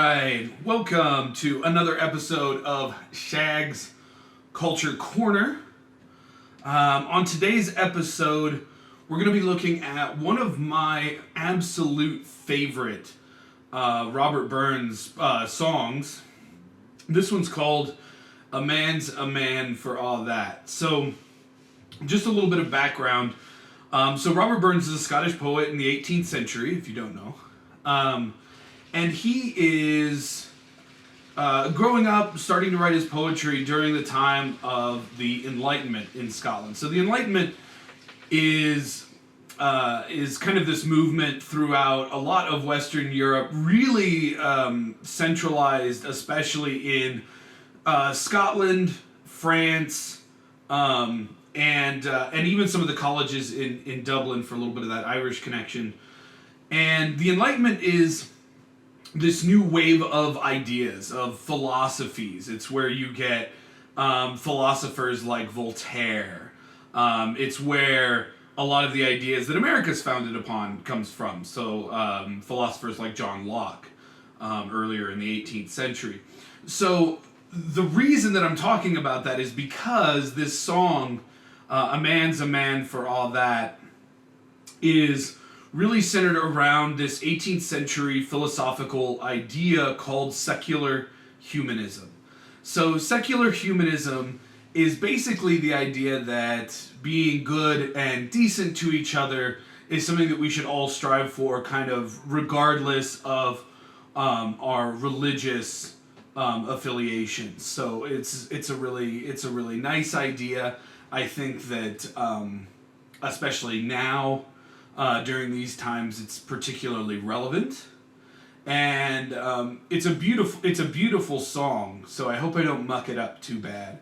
right, welcome to another episode of Shag's Culture Corner. On today's episode, we're going to be looking at one of my absolute favorite Robert Burns songs. This one's called "A Man's a Man for All That." So, just a little bit of background. So Robert Burns is a Scottish poet in the 18th century, if you don't know. And he is growing up, starting to write his poetry during the time of the Enlightenment in Scotland. So the Enlightenment is kind of this movement throughout a lot of Western Europe, really centralized, especially in Scotland, France, and even some of the colleges in Dublin for a little bit of that Irish connection. And the Enlightenment is this new wave of ideas, of philosophies. It's where you get philosophers like Voltaire. It's where a lot of the ideas that America's founded upon comes from. So philosophers like John Locke earlier in the 18th century. So the reason that I'm talking about that is because this song, "A Man's a Man for All That," is really centered around this 18th century philosophical idea called secular humanism. So secular humanism is basically the idea that being good and decent to each other is something that we should all strive for, kind of regardless of our religious affiliations. So it's a really nice idea. I think that especially now, during these times, it's particularly relevant, and it's a beautiful song. So I hope I don't muck it up too bad.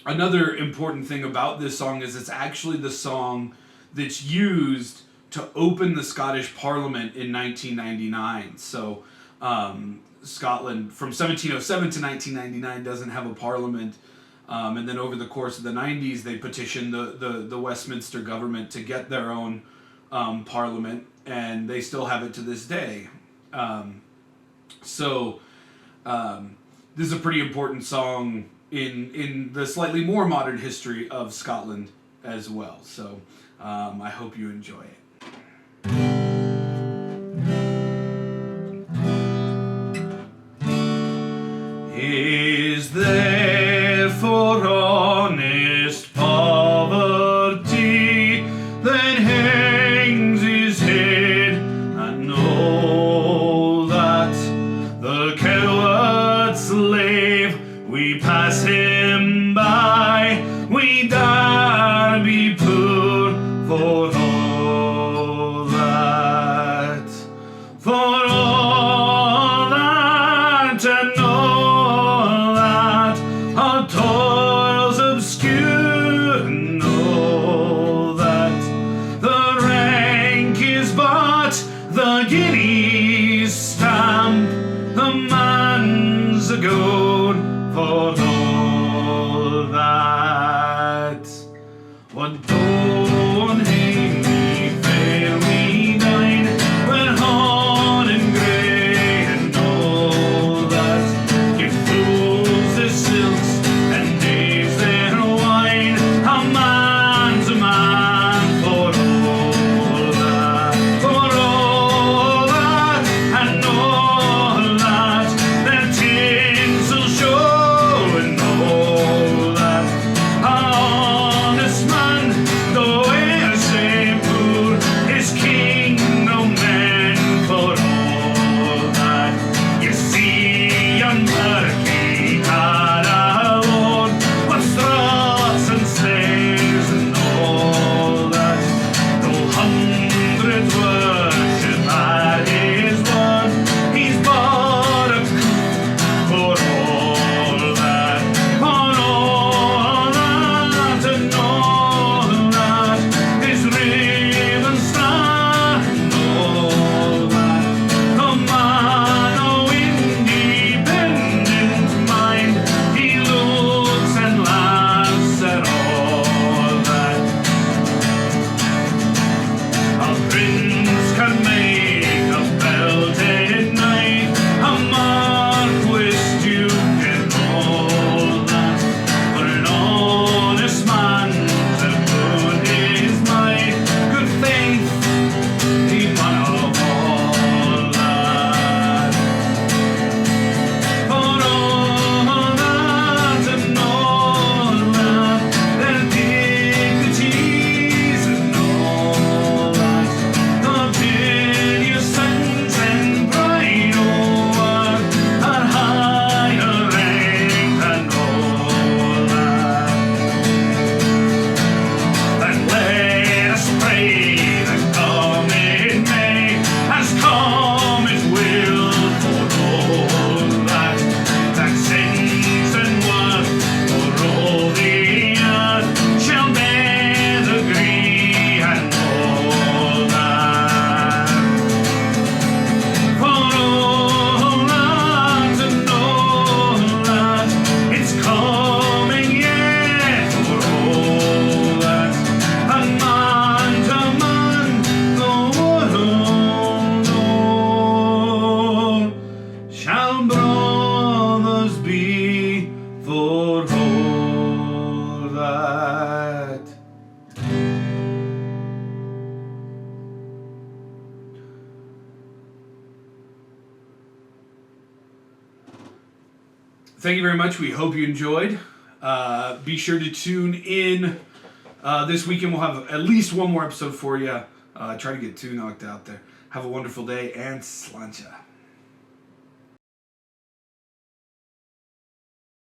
Another important thing about this song is it's actually the song that's used to open the Scottish Parliament in 1999. So Scotland from 1707 to 1999 doesn't have a parliament. And then over the course of the 90s, they petitioned the Westminster government to get their own parliament, and they still have it to this day. So this is a pretty important song in the slightly more modern history of Scotland as well. So I hope you enjoy it. Is there for honest poverty that hangs his head? I know that the coward slave, we pass him by, we dare be poor for all that, for all that, and toils obscure, and know that the rank is but the guinea's stamp, the man's a gowd for all that. thank you very much. We hope you enjoyed. Be sure to tune in this weekend. We'll have at least one more episode for you. Try to get 2 knocked out there. Have a wonderful day and sláinte.